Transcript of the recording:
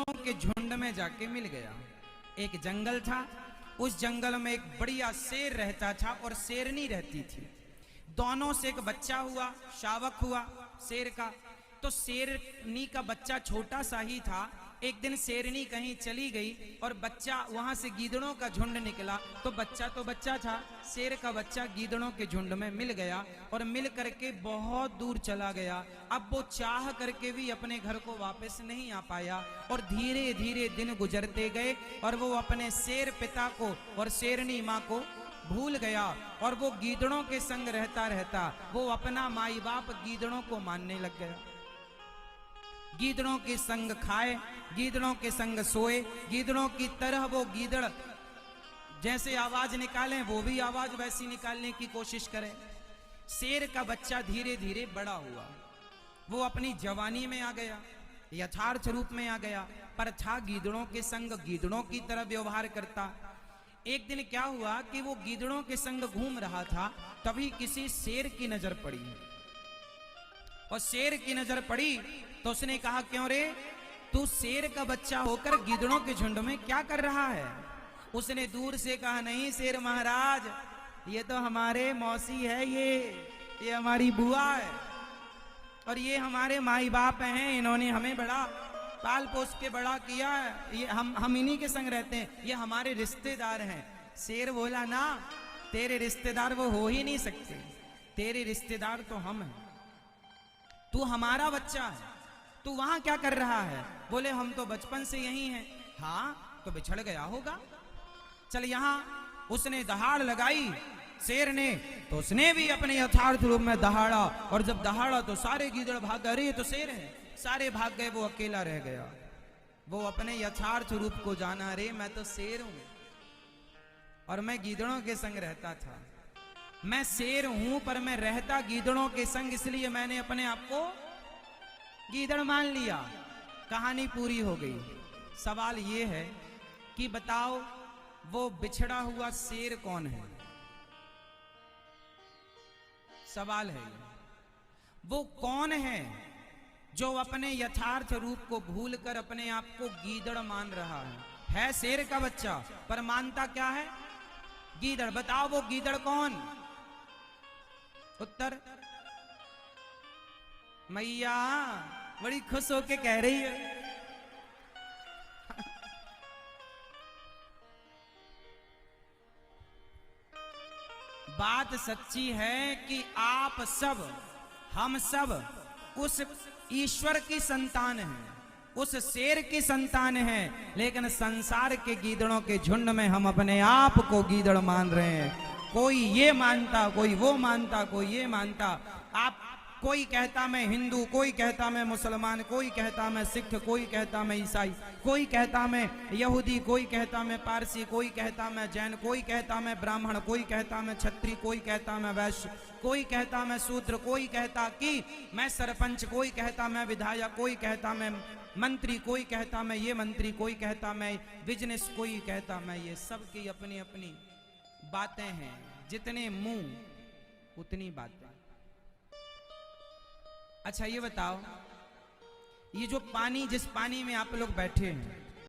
गीदड़ों के झुंड में जाके मिल गया। एक जंगल था, उस जंगल में एक बढ़िया शेर रहता था और शेरनी रहती थी। दोनों से एक बच्चा हुआ, शावक हुआ शेर का। तो शेरनी का बच्चा छोटा सा ही था। एक दिन शेरनी कहीं चली गई और बच्चा वहां से गीदड़ों का झुंड निकला। तो बच्चा था, शेर का बच्चा गीदड़ों के झुंड में मिल गया और मिल करके बहुत दूर चला गया। अब वो चाह करके भी अपने घर को वापस नहीं आ पाया और धीरे धीरे दिन गुजरते गए और वो अपने शेर पिता को और शेरनी माँ को भूल गया और वो गीदड़ों के संग रहता रहता वो अपना माई बाप गीदड़ों को मानने लग गया। गीदड़ों के संग खाए, गीदड़ों के संग सोए, गीदड़ों की तरह वो गीदड़ जैसे आवाज निकालें वो भी आवाज वैसी निकालने की कोशिश करे। शेर का बच्चा धीरे धीरे बड़ा हुआ, वो अपनी जवानी में आ गया, यथार्थ रूप में आ गया, पर था गीदड़ों के संग, गीदड़ों की तरह व्यवहार करता। एक दिन क्या हुआ कि वो गीदड़ों के संग घूम रहा था, तभी किसी शेर की नजर पड़ी और शेर की नजर पड़ी तो उसने कहा, क्यों रे, तू शेर का बच्चा होकर गीदड़ों के झुंड में क्या कर रहा है? उसने दूर से कहा, नहीं शेर महाराज, ये तो हमारे मौसी है, ये हमारी बुआ है और ये हमारे माई बाप हैं, इन्होंने हमें बड़ा पाल पोस के बड़ा किया है, ये हम इन्हीं के संग रहते हैं, ये हमारे रिश्तेदार हैं। शेर बोला, ना, तेरे रिश्तेदार वो हो ही नहीं सकते, तेरे रिश्तेदार तो हम हैं, तू हमारा बच्चा है, तू वहां क्या कर रहा है? बोले, हम तो बचपन से यही हैं। हाँ, तो बिछड़ गया होगा, चल यहाँ। उसने दहाड़ लगाई शेर ने, तो उसने भी अपने यथार्थ रूप में दहाड़ा और जब दहाड़ा तो सारे गीदड़ भाग गए, अरे ये तो शेर है, सारे भाग गए, वो अकेला रह गया। वो अपने यथार्थ रूप को जाना, अरे मैं तो शेर हूं और मैं गीदड़ों के संग रहता था, मैं शेर हूं पर मैं रहता गीदड़ों के संग, इसलिए मैंने अपने आप को गीदड़ मान लिया। कहानी पूरी हो गई। सवाल ये है कि बताओ वो बिछड़ा हुआ शेर कौन है? सवाल है वो कौन है जो अपने यथार्थ रूप को भूलकर अपने आप को गीदड़ मान रहा है शेर का बच्चा पर मानता क्या है? गीदड़। बताओ वो गीदड़ कौन? उत्तर, मैया बड़ी खुश होके कह रही है। बात सच्ची है कि आप सब, हम सब उस ईश्वर की संतान हैं, उस शेर की संतान हैं, लेकिन संसार के गीदड़ों के झुंड में हम अपने आप को गीदड़ मान रहे हैं। कोई ये मानता, कोई वो मानता, कोई ये मानता। आप, कोई कहता मैं हिंदू, कोई कहता मैं मुसलमान, कोई कहता मैं सिख, कोई कहता मैं ईसाई, कोई कहता मैं यहूदी, कोई कहता मैं पारसी, कोई कहता मैं जैन, कोई कहता मैं ब्राह्मण, कोई कहता मैं क्षत्रिय, कोई कहता मैं वैश्य, कोई कहता मैं शूद्र, कोई कहता कि मैं सरपंच, कोई कहता मैं विधायक, कोई कहता मैं मंत्री, कोई कहता मैं ये मंत्री, कोई कहता मैं बिजनेस, कोई कहता मैं ये। सबकी अपनी अपनी बातें हैं, जितने मुंह उतनी बातें। अच्छा ये बताओ, ये जो पानी, जिस पानी में आप लोग बैठे हैं,